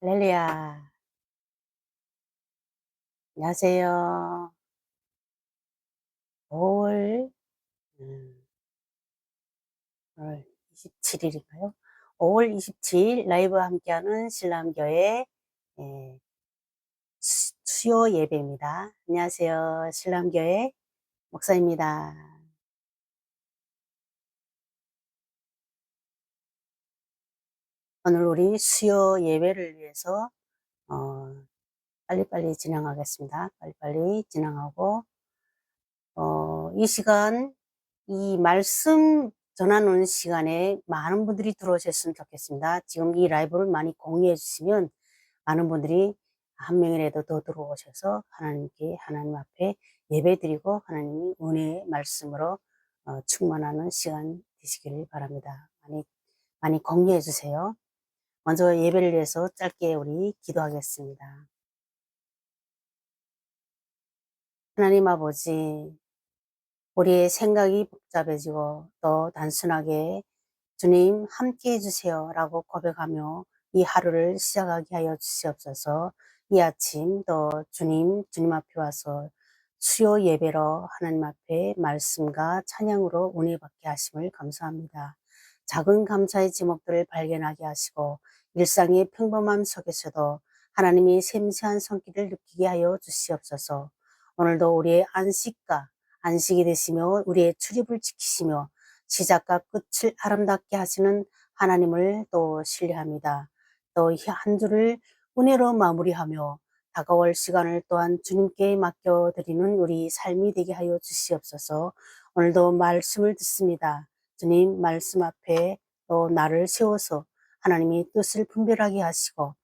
할렐루야. 안녕하세요. 5월 27 일인가요? 5월 27일 라이브와 함께하는 신랑교회 수요 예배입니다. 안녕하세요. 신랑교회 목사입니다. 오늘 우리 수요 예배를 위해서 어, 빨리빨리 진행하겠습니다. 빨리빨리 진행하고 이 시간 이 말씀 전하는 시간에 많은 분들이 들어오셨으면 좋겠습니다. 지금 이 라이브를 많이 공유해 주시면 많은 분들이 한 명이라도 더 들어오셔서 하나님 앞에 예배드리고 하나님이 은혜의 말씀으로 충만하는 시간 되시기를 바랍니다. 많이 많이 공유해 주세요. 먼저 예배를 위해서 짧게 우리 기도하겠습니다. 하나님 아버지, 우리의 생각이 복잡해지고 또 단순하게 주님 함께 해주세요 라고 고백하며 이 하루를 시작하게 하여 주시옵소서. 이 아침 또 주님 앞에 와서 수요 예배로 하나님 앞에 말씀과 찬양으로 은혜 받게 하심을 감사합니다. 작은 감사의 제목들을 발견하게 하시고 일상의 평범함 속에서도 하나님이 섬세한 손길을 느끼게 하여 주시옵소서. 오늘도 우리의 안식이 되시며 우리의 출입을 지키시며 시작과 끝을 아름답게 하시는 하나님을 또 신뢰합니다. 또 한 주를 은혜로 마무리하며 다가올 시간을 또한 주님께 맡겨드리는 우리 삶이 되게 하여 주시옵소서. 오늘도 말씀을 듣습니다. 주님 말씀 앞에 또 나를 세워서 하나님이 뜻을 분별하게 하시고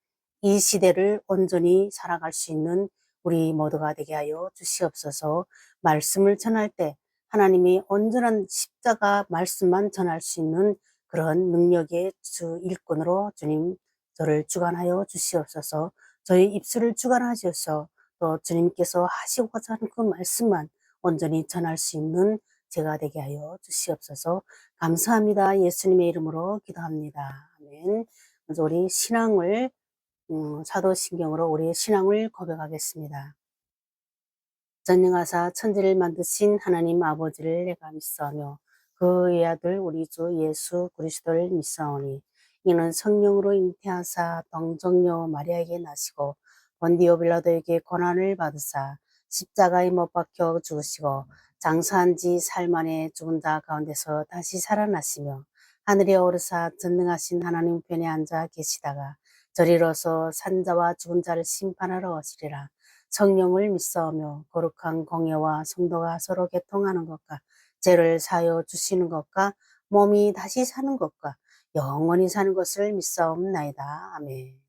이 시대를 온전히 살아갈 수 있는 우리 모두가 되게 하여 주시옵소서. 말씀을 전할 때 하나님이 온전한 십자가 말씀만 전할 수 있는 그런 능력의 주 일꾼으로 주님 저를 주관하여 주시옵소서. 저희 입술을 주관하셔서 또 주님께서 하시고자 하는 그 말씀만 온전히 전할 수 있는 제가 되게 하여 주시옵소서. 감사합니다. 예수님의 이름으로 기도합니다. 아멘. 먼저 우리 신앙을 사도신경으로 우리의 신앙을 고백하겠습니다. 전능하사 천지를 만드신 하나님 아버지를 내가 믿사오며 그의 아들 우리 주 예수 그리스도를 믿사오니 이는 성령으로 잉태하사 동정녀 마리아에게 나시고 본디오 빌라도에게 고난을 받으사 십자가에 못 박혀 죽으시고 장사한 지 사흘 만에 죽은 자 가운데서 다시 살아나시며 하늘에 오르사 전능하신 하나님 편에 앉아 계시다가 저리로서 산자와 죽은 자를 심판하러 오시리라. 성령을 믿사오며 거룩한 공예와 성도가 서로 개통하는 것과 죄를 사하여 주시는 것과 몸이 다시 사는 것과 영원히 사는 것을 믿사옵나이다. 아멘.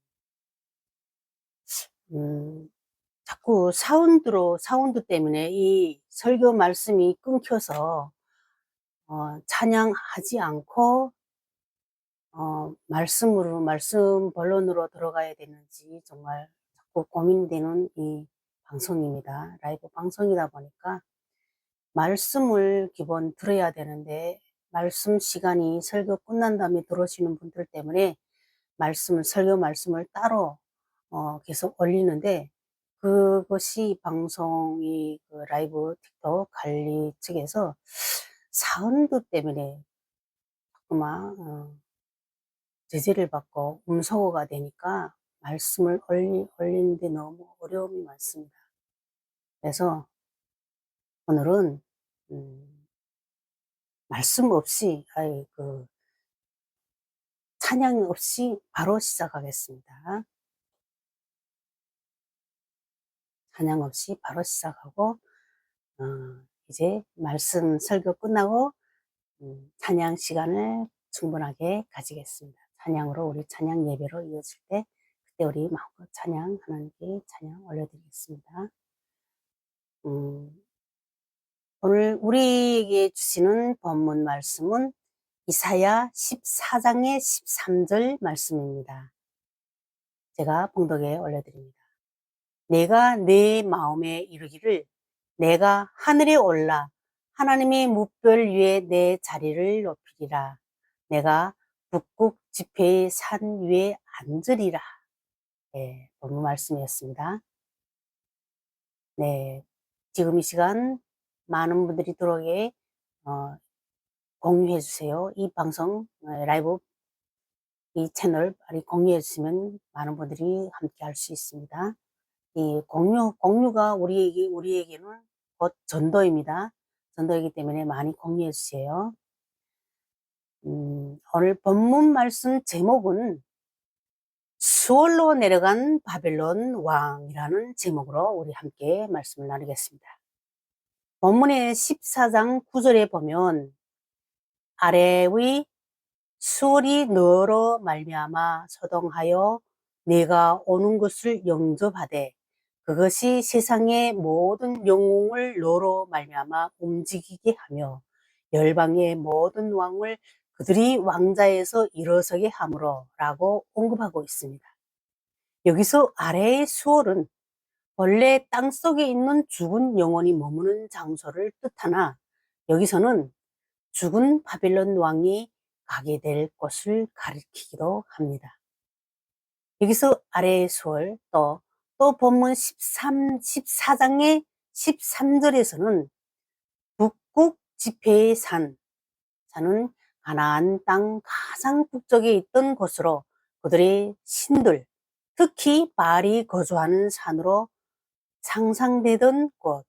자꾸 사운드 때문에 이 설교 말씀이 끊겨서 찬양하지 않고 말씀 본론으로 들어가야 되는지 정말 자꾸 고민되는 이 방송입니다. 라이브 방송이다 보니까 말씀을 기본 들어야 되는데 말씀 시간이 설교 끝난 다음에 들어오시는 분들 때문에 설교 말씀을 따로 계속 올리는데 그것이 방송이 그 라이브 틱톡 관리 측에서 사운드 때문에 자꾸만 제재를 받고 음소거가 되니까 말씀을 올리는데 너무 어려움이 많습니다. 그래서 오늘은 말씀 없이 찬양 없이 바로 시작하겠습니다. 찬양 없이 바로 시작하고 이제 말씀 설교 끝나고 찬양 시간을 충분하게 가지겠습니다. 찬양으로 우리 찬양 예배로 이어질 때 그때 우리 마음껏 찬양 하나님께 찬양 올려드리겠습니다. 오늘 우리에게 주시는 본문 말씀은 이사야 14장의 13절 말씀입니다. 제가 봉독에 올려드립니다. 내가 내 마음에 이르기를 내가 하늘에 올라 하나님의 뭇별 위에 내 자리를 높이리라. 내가 북극 지폐의 산 위에 앉으리라. 네, 본문 말씀이었습니다. 네, 지금 이 시간 많은 분들이 들어오게 공유해 주세요. 이 방송 라이브 이 채널 빨리 공유해 주시면 많은 분들이 함께 할 수 있습니다. 이 공유가 우리에게는 곧 전도입니다. 전도이기 때문에 많이 공유해 주세요. 오늘 본문 말씀 제목은 수월로 내려간 바벨론 왕이라는 제목으로 우리 함께 말씀을 나누겠습니다. 본문의 14장 9절에 보면 아래의 수월이 너로 말미암아 소동하여 내가 오는 것을 영접하되 그것이 세상의 모든 영웅을 너로 말미암아 움직이게 하며 열방의 모든 왕을 그들이 왕자에서 일어서게 함으로 라고 언급하고 있습니다. 여기서 아래의 수월은 원래 땅속에 있는 죽은 영혼이 머무는 장소를 뜻하나 여기서는 죽은 바빌론 왕이 가게 될 곳을 가리키기도 합니다. 여기서 아래의 수월 또 본문 14장의 13절에서는 북국 지폐의 산은 가나안 땅 가장 북쪽에 있던 곳으로 그들의 신들, 특히 바알이 거주하는 산으로 상상되던 곳,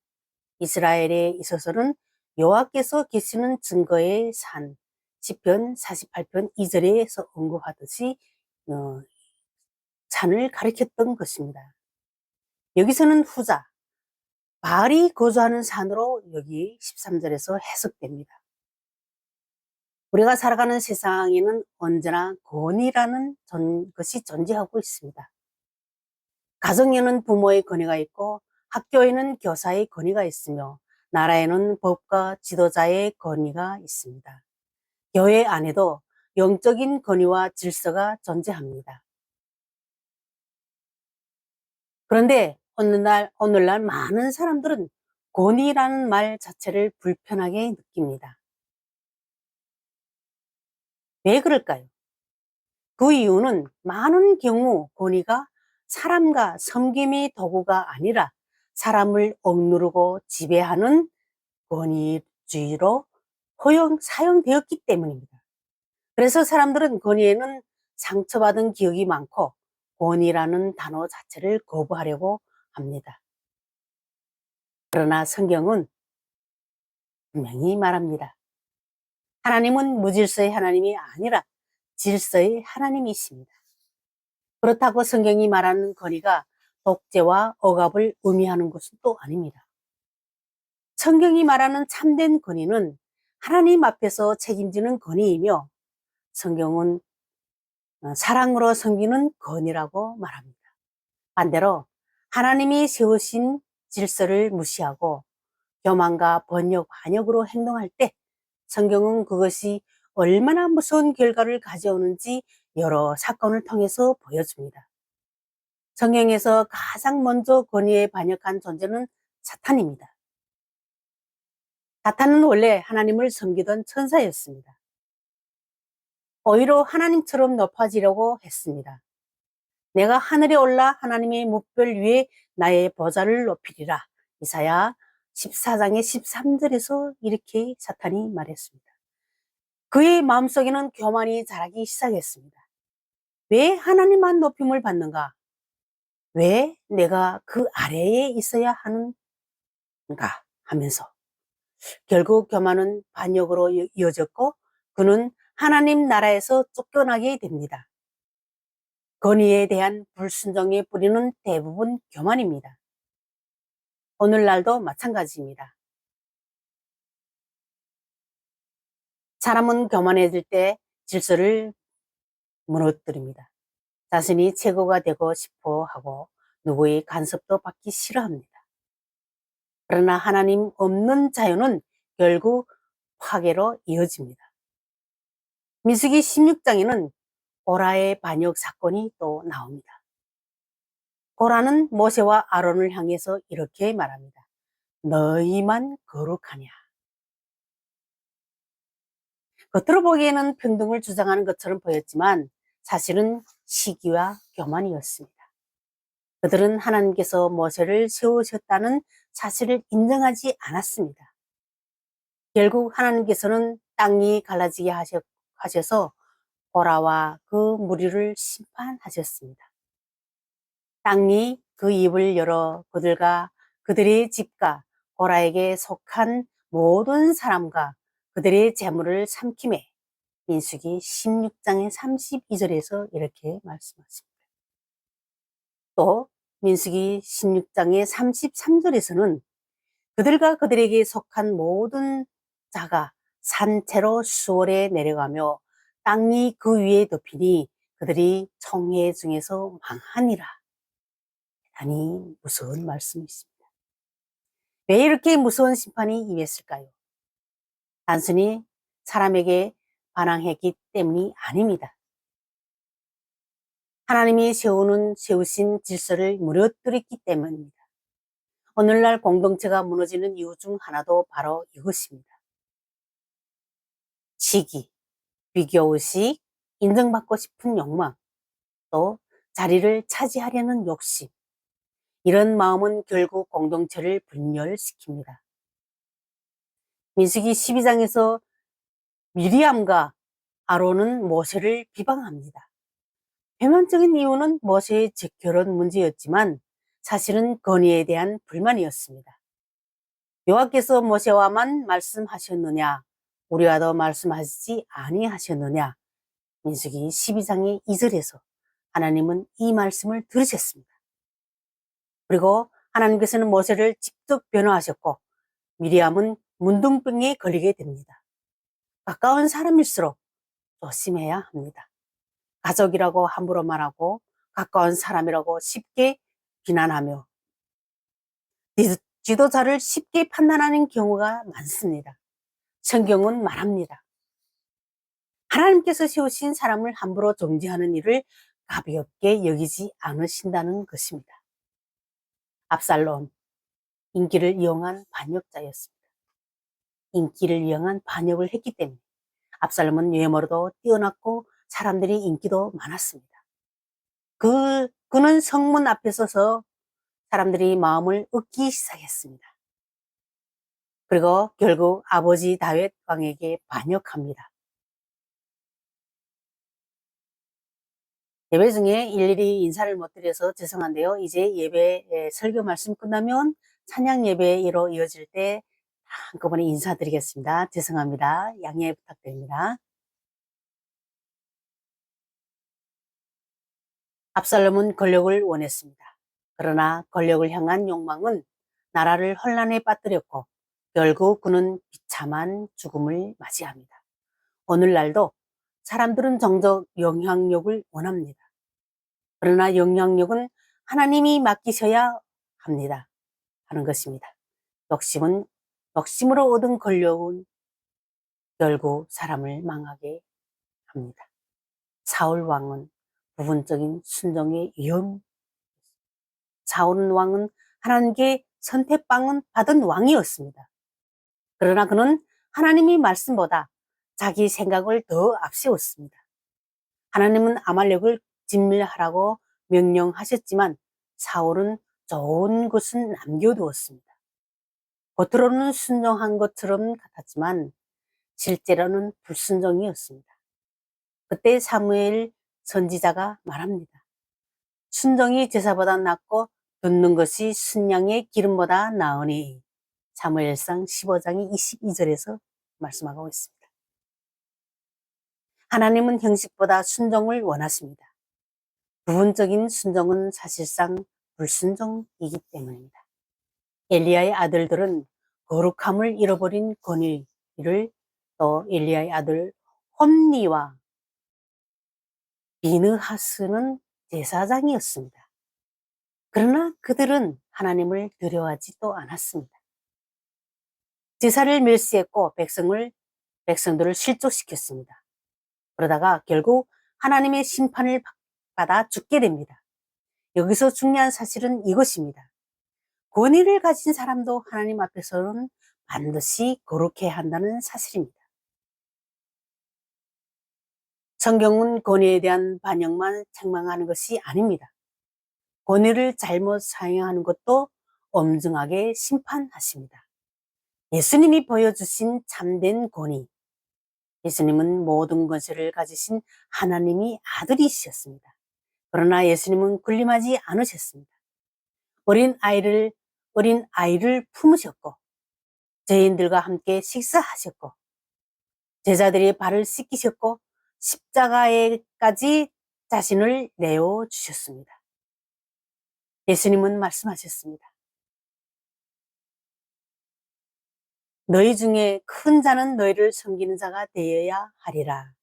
이스라엘에 있어서는 여호와께서 계시는 증거의 산, 시편 48편 2절에서 언급하듯이 산을 가리켰던 것입니다. 여기서는 후자, 바알이 거주하는 산으로 여기 13절에서 해석됩니다. 우리가 살아가는 세상에는 언제나 권위라는 것이 존재하고 있습니다. 가정에는 부모의 권위가 있고 학교에는 교사의 권위가 있으며 나라에는 법과 지도자의 권위가 있습니다. 교회 안에도 영적인 권위와 질서가 존재합니다. 그런데 오늘날 많은 사람들은 권위라는 말 자체를 불편하게 느낍니다. 왜 그럴까요? 그 이유는 많은 경우 권위가 사람과 섬김의 도구가 아니라 사람을 억누르고 지배하는 권위주의로 사용되었기 때문입니다. 그래서 사람들은 권위에는 상처받은 기억이 많고 권위라는 단어 자체를 거부하려고 합니다. 그러나 성경은 분명히 말합니다. 하나님은 무질서의 하나님이 아니라 질서의 하나님이십니다. 그렇다고 성경이 말하는 권위가 독재와 억압을 의미하는 것은 또 아닙니다. 성경이 말하는 참된 권위는 하나님 앞에서 책임지는 권위이며 성경은 사랑으로 섬기는 권위라고 말합니다. 반대로 하나님이 세우신 질서를 무시하고 교만과 번역, 반역으로 행동할 때 성경은 그것이 얼마나 무서운 결과를 가져오는지 여러 사건을 통해서 보여줍니다. 성경에서 가장 먼저 권위에 반역한 존재는 사탄입니다. 사탄은 원래 하나님을 섬기던 천사였습니다. 오히려 하나님처럼 높아지려고 했습니다. 내가 하늘에 올라 하나님의 뭇별 위에 나의 보좌를 높이리라. 이사야 14장의 13절에서 이렇게 사탄이 말했습니다. 그의 마음속에는 교만이 자라기 시작했습니다. 왜 하나님만 높임을 받는가? 왜 내가 그 아래에 있어야 하는가? 하면서 결국 교만은 반역으로 이어졌고 그는 하나님 나라에서 쫓겨나게 됩니다. 권위에 대한 불순종의 뿌리는 대부분 교만입니다. 오늘날도 마찬가지입니다. 사람은 교만해질 때 질서를 무너뜨립니다. 자신이 최고가 되고 싶어 하고 누구의 간섭도 받기 싫어합니다. 그러나 하나님 없는 자유는 결국 파괴로 이어집니다. 민수기 16장에는 고라의 반역 사건이 또 나옵니다. 고라는 모세와 아론을 향해서 이렇게 말합니다. 너희만 거룩하냐? 겉으로 보기에는 평등을 주장하는 것처럼 보였지만 사실은 시기와 교만이었습니다. 그들은 하나님께서 모세를 세우셨다는 사실을 인정하지 않았습니다. 결국 하나님께서는 땅이 갈라지게 하셔서 고라와 그 무리를 심판하셨습니다. 땅이 그 입을 열어 그들의 집과 고라에게 속한 모든 사람과 그들의 재물을 삼키매 민수기 16장의 32절에서 이렇게 말씀하십니다. 또 민수기 16장의 33절에서는 그들과 그들에게 속한 모든 자가 산채로 수월에 내려가며 땅이 그 위에 덮이니 그들이 총회 중에서 망하니라. 대단히 무서운 말씀이십니다. 왜 이렇게 무서운 심판이 임했을까요? 단순히 사람에게 반항했기 때문이 아닙니다. 하나님이 세우신 질서를 무너뜨렸기 때문입니다. 오늘날 공동체가 무너지는 이유 중 하나도 바로 이것입니다. 시기, 비교의식, 인정받고 싶은 욕망, 또 자리를 차지하려는 욕심. 이런 마음은 결국 공동체를 분열시킵니다. 민수기 12장에서 미리암과 아론은 모세를 비방합니다. 표면적인 이유는 모세의 결혼 문제였지만 사실은 건의에 대한 불만이었습니다. 여호와께서 모세와만 말씀하셨느냐 우리와도 말씀하시지 아니하셨느냐. 민수기 12장의 2절에서 하나님은 이 말씀을 들으셨습니다. 그리고 하나님께서는 모세를 직접 변호하셨고 미리암은 문둥병에 걸리게 됩니다. 가까운 사람일수록 조심해야 합니다. 가족이라고 함부로 말하고 가까운 사람이라고 쉽게 비난하며 지도자를 쉽게 판단하는 경우가 많습니다. 성경은 말합니다. 하나님께서 세우신 사람을 함부로 정죄하는 일을 가볍게 여기지 않으신다는 것입니다. 압살롬, 인기를 이용한 반역자였습니다. 인기를 이용한 반역을 했기 때문에 압살롬은 외모로도 뛰어났고 사람들이 인기도 많았습니다. 그는 성문 앞에 서서 사람들이 마음을 얻기 시작했습니다. 그리고 결국 아버지 다윗 왕에게 반역합니다. 예배 중에 일일이 인사를 못 드려서 죄송한데요. 이제 예배 설교 말씀 끝나면 찬양 예배로 이어질 때 한꺼번에 인사드리겠습니다. 죄송합니다. 양해 부탁드립니다. 압살롬은 권력을 원했습니다. 그러나 권력을 향한 욕망은 나라를 혼란에 빠뜨렸고 결국 그는 비참한 죽음을 맞이합니다. 오늘날도 사람들은 정적 영향력을 원합니다. 그러나 영향력은 하나님이 맡기셔야 합니다. 하는 것입니다. 욕심으로 얻은 권력은 결국 사람을 망하게 합니다. 사울 왕은 부분적인 순종의 위험. 사울 왕은 하나님께 선택받은 왕이었습니다. 그러나 그는 하나님의 말씀보다 자기 생각을 더 앞세웠습니다. 하나님은 아말렉을 진멸하라고 명령하셨지만 사울은 좋은 것은 남겨두었습니다. 겉으로는 순종한 것처럼 같았지만 실제로는 불순종이었습니다. 그때 사무엘 선지자가 말합니다. 순종이 제사보다 낫고 듣는 것이 순양의 기름보다 나으니. 사무엘상 15장의 22절에서 말씀하고 있습니다. 하나님은 형식보다 순종을 원하십니다. 부분적인 순종은 사실상 불순종이기 때문입니다. 엘리야의 아들들은 거룩함을 잃어버린 권위를 또 엘리야의 아들 홈니와 비느하스는 제사장이었습니다. 그러나 그들은 하나님을 두려워하지도 않았습니다. 제사를 멸시했고 백성들을 실족시켰습니다. 그러다가 결국 하나님의 심판을 받아 죽게 됩니다. 여기서 중요한 사실은 이것입니다. 권위를 가진 사람도 하나님 앞에서는 반드시 거룩해야 한다는 사실입니다. 성경은 권위에 대한 반역만 책망하는 것이 아닙니다. 권위를 잘못 사용하는 것도 엄중하게 심판하십니다. 예수님이 보여주신 참된 권위, 예수님은 모든 것을 가지신 하나님이 아들이셨습니다. 그러나 예수님은 군림하지 않으셨습니다. 어린 아이를 품으셨고, 죄인들과 함께 식사하셨고, 제자들의 발을 씻기셨고, 십자가에까지 자신을 내어주셨습니다. 예수님은 말씀하셨습니다. 너희 중에 큰 자는 너희를 섬기는 자가 되어야 하리라.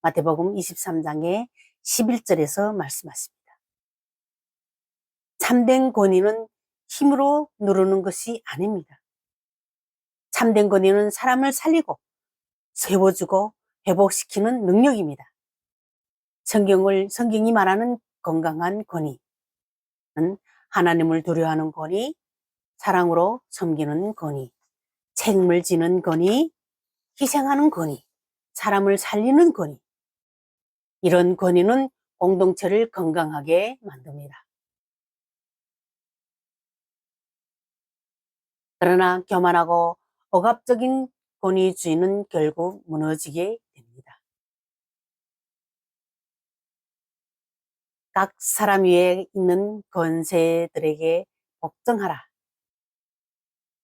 마태복음 23장의 11절에서 말씀하십니다. 참된 권위는 힘으로 누르는 것이 아닙니다. 참된 권위는 사람을 살리고 세워주고 회복시키는 능력입니다. 성경이 말하는 건강한 권위는 하나님을 두려워하는 권위, 사랑으로 섬기는 권위, 책임을 지는 권위, 희생하는 권위, 사람을 살리는 권위. 이런 권위는 공동체를 건강하게 만듭니다. 그러나 교만하고 억압적인 권위주의는 결국 무너지게 됩니다. 각 사람 위에 있는 권세들에게 복종하라.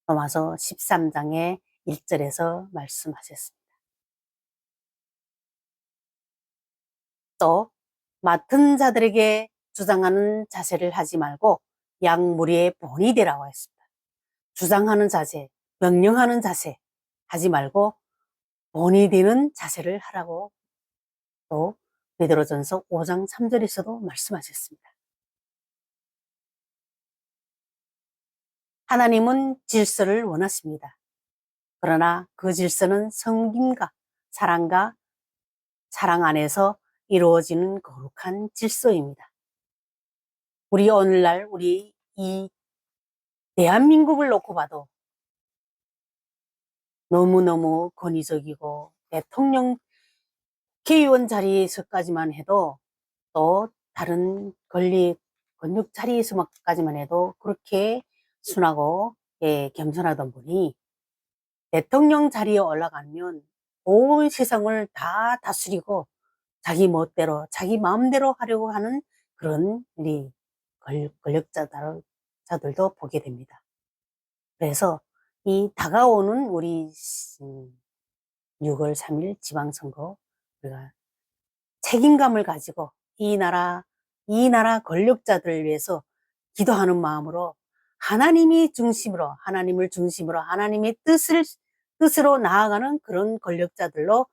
로마서 13장의 1절에서 말씀하셨습니다. 또 맡은 자들에게 주장하는 자세를 하지 말고 양 무리의 본이 되라고 했습니다. 주장하는 자세, 명령하는 자세 하지 말고 본이 되는 자세를 하라고 또 베드로전서 5장 3절에서도 말씀하셨습니다. 하나님은 질서를 원하십니다. 그러나 그 질서는 섬김과 사랑과 사랑 안에서 이루어지는 거룩한 질서입니다. 우리 오늘날 우리 이 대한민국을 놓고 봐도 너무너무 권위적이고 대통령 국회의원 자리에서까지만 해도 또 다른 권력 자리에서까지만 해도 그렇게 순하고 겸손하던 분이 대통령 자리에 올라가면 온 세상을 다 다스리고 자기 멋대로 자기 마음대로 하려고 하는 그런 우리 권력자들도 보게 됩니다. 그래서 이 다가오는 우리 6월 3일 지방선거 우리가 책임감을 가지고 이 나라 권력자들을 위해서 기도하는 마음으로 하나님을 중심으로 하나님의 뜻으로 나아가는 그런 권력자들로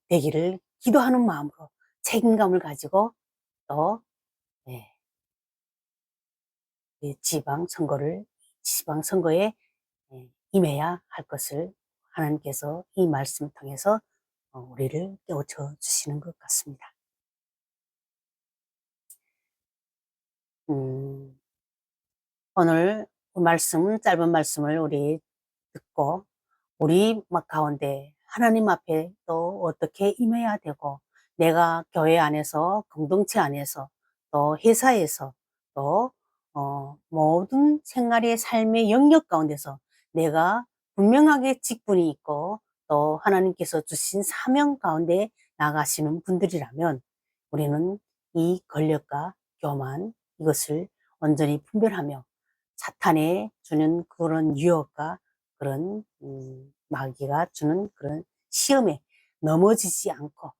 되기를 기도하는 마음으로 책임감을 가지고 또 지방선거에 임해야 할 것을 하나님께서 이 말씀을 통해서 우리를 깨우쳐 주시는 것 같습니다. 오늘 짧은 말씀을 우리 듣고 우리 가운데 하나님 앞에 또 어떻게 임해야 되고 내가 교회 안에서 공동체 안에서 또 회사에서 또 모든 생활의 삶의 영역 가운데서 내가 분명하게 직분이 있고 또 하나님께서 주신 사명 가운데 나가시는 분들이라면 우리는 이 권력과 교만 이것을 온전히 분별하며 사탄의 주는 그런 유혹과 그런 마귀가 주는 그런 시험에 넘어지지 않고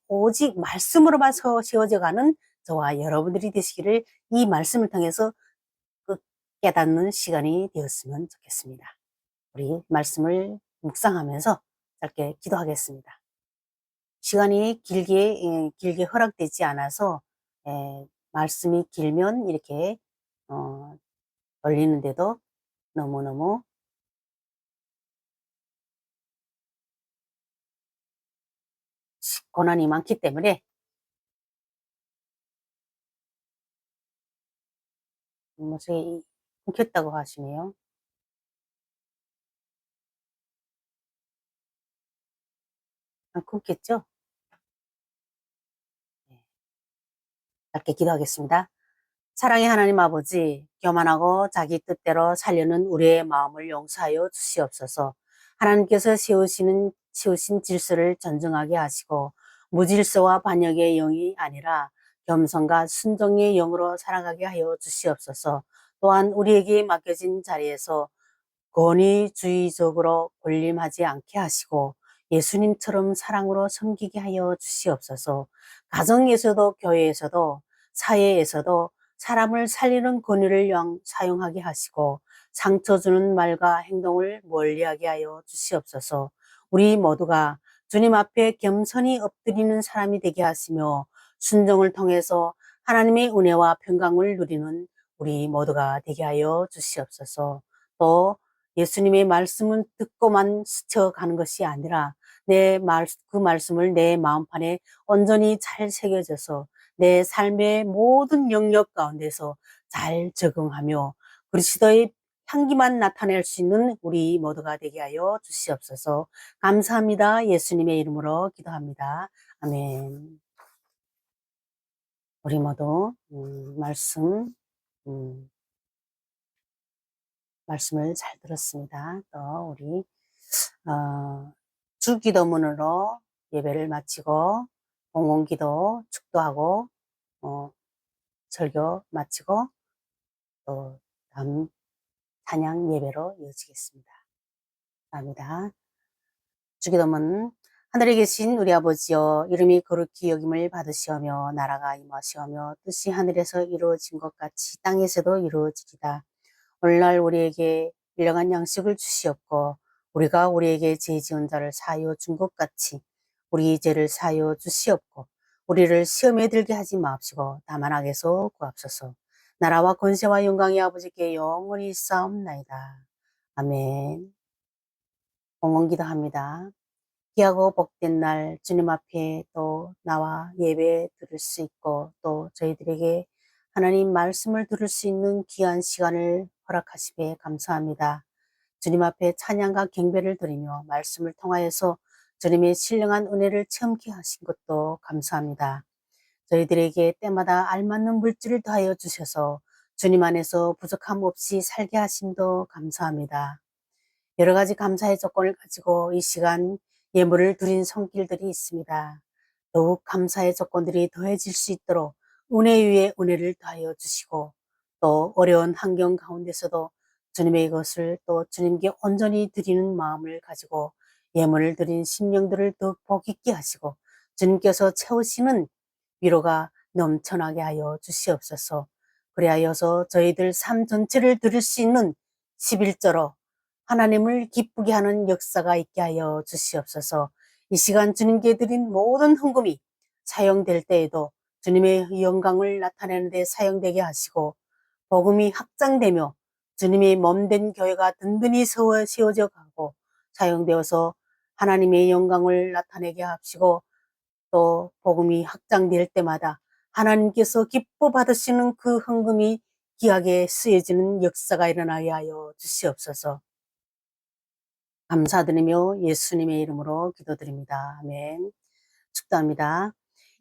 오직 말씀으로만 세워져가는 저와 여러분들이 되시기를 이 말씀을 통해서 깨닫는 시간이 되었으면 좋겠습니다. 우리 말씀을 묵상하면서 짧게 기도하겠습니다. 시간이 길게 허락되지 않아서 말씀이 길면 이렇게 걸리는데도 너무너무 고난이 많기 때문에 뭐지 끊겼다고 하시네요. 끊겼죠? 네. 짧게 기도하겠습니다. 사랑의 하나님 아버지, 교만하고 자기 뜻대로 살려는 우리의 마음을 용서하여 주시옵소서. 하나님께서 세우신 질서를 전정하게 하시고 무질서와 반역의 영이 아니라 겸손과 순종의 영으로 살아가게 하여 주시옵소서. 또한 우리에게 맡겨진 자리에서 권위주의적으로 군림하지 않게 하시고 예수님처럼 사랑으로 섬기게 하여 주시옵소서. 가정에서도 교회에서도 사회에서도 사람을 살리는 권위를 사용하게 하시고 상처 주는 말과 행동을 멀리하게 하여 주시옵소서. 우리 모두가 주님 앞에 겸손히 엎드리는 사람이 되게 하시며 순종을 통해서 하나님의 은혜와 평강을 누리는 우리 모두가 되게 하여 주시옵소서. 또 예수님의 말씀은 듣고만 스쳐가는 것이 아니라 그 말씀을 내 마음판에 온전히 잘 새겨져서 내 삶의 모든 영역 가운데서 잘 적응하며 그리스도의 향기만 나타낼 수 있는 우리 모두가 되게 하여 주시옵소서. 감사합니다. 예수님의 이름으로 기도합니다. 아멘. 우리 모두 음, 말씀을 잘 들었습니다. 또 우리 주기도문으로 예배를 마치고 공공기도 축도하고 어, 설교 마치고 또 다음 찬양 예배로 이어지겠습니다. 감사합니다. 주기도문. 하늘에 계신 우리 아버지여, 이름이 거룩히 여김을 받으시오며 나라가 임하시오며 뜻이 하늘에서 이루어진 것 같이 땅에서도 이루어지리다. 오늘날 우리에게 일용할 양식을 주시옵고 우리가 우리에게 죄 지은 자를 사하여 준 것 같이 우리 죄를 사하여 주시옵고 우리를 시험에 들게 하지 마옵시고 다만 악에서 구하옵소서. 나라와 권세와 영광이 아버지께 영원히 있사옵나이다. 아멘. 공헌기도합니다. 귀하고 복된 날 주님 앞에 또 나와 예배 드릴 수 있고 또 저희들에게 하나님 말씀을 들을 수 있는 귀한 시간을 허락하심에 감사합니다. 주님 앞에 찬양과 경배를 드리며 말씀을 통하여서 주님의 신령한 은혜를 체험케 하신 것도 감사합니다. 저희들에게 때마다 알맞는 물질을 더하여 주셔서 주님 안에서 부족함 없이 살게 하심도 감사합니다. 여러 가지 감사의 조건을 가지고 이 시간 예물을 드린 손길들이 있습니다. 더욱 감사의 조건들이 더해질 수 있도록 은혜 위에 은혜를 더하여 주시고 또 어려운 환경 가운데서도 주님의 것을 또 주님께 온전히 드리는 마음을 가지고 예물을 드린 심령들을 더 복 있게 하시고 주님께서 채우시는 위로가 넘쳐나게 하여 주시옵소서. 그리하여서 저희들 삶 전체를 드릴 수 있는 11조로 하나님을 기쁘게 하는 역사가 있게 하여 주시옵소서. 이 시간 주님께 드린 모든 헌금이 사용될 때에도 주님의 영광을 나타내는 데 사용되게 하시고 복음이 확장되며 주님의 몸된 교회가 든든히 세워져 가고 사용되어서 하나님의 영광을 나타내게 하시고 또 복음이 확장될 때마다 하나님께서 기뻐 받으시는 그 헌금이 귀하게 쓰여지는 역사가 일어나게 하여 주시옵소서. 감사드리며 예수님의 이름으로 기도드립니다. 아멘. 축도합니다.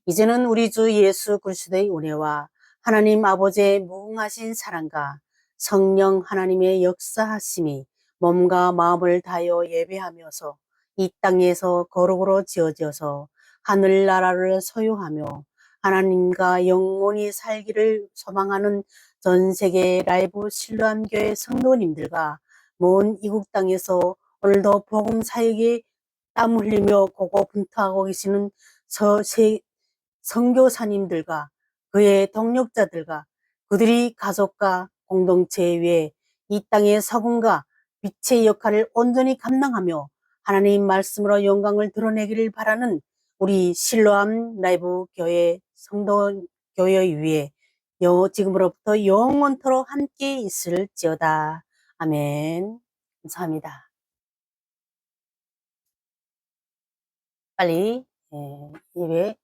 이제는 우리 주 예수 그리스도의 은혜와 하나님 아버지의 무궁하신 사랑과 성령 하나님의 역사하심이 몸과 마음을 다하여 예배하면서 이 땅에서 거룩으로 지어져서 하늘나라를 소유하며 하나님과 영원히 살기를 소망하는 전 세계 라이브 신뢰한 교회 성도님들과 먼 이국 땅에서 오늘도 복음 사역에 땀 흘리며 고고분투하고 계시는 선교사님들과 그의 동력자들과 그들이 가족과 공동체 위에 이 땅의 서금과 빛의 역할을 온전히 감당하며 하나님 말씀으로 영광을 드러내기를 바라는 우리 실로암 라이브 교회 성도 교회 위에 지금으로부터 영원토록 함께 있을지어다. 아멘. 감사합니다. 빨리 예배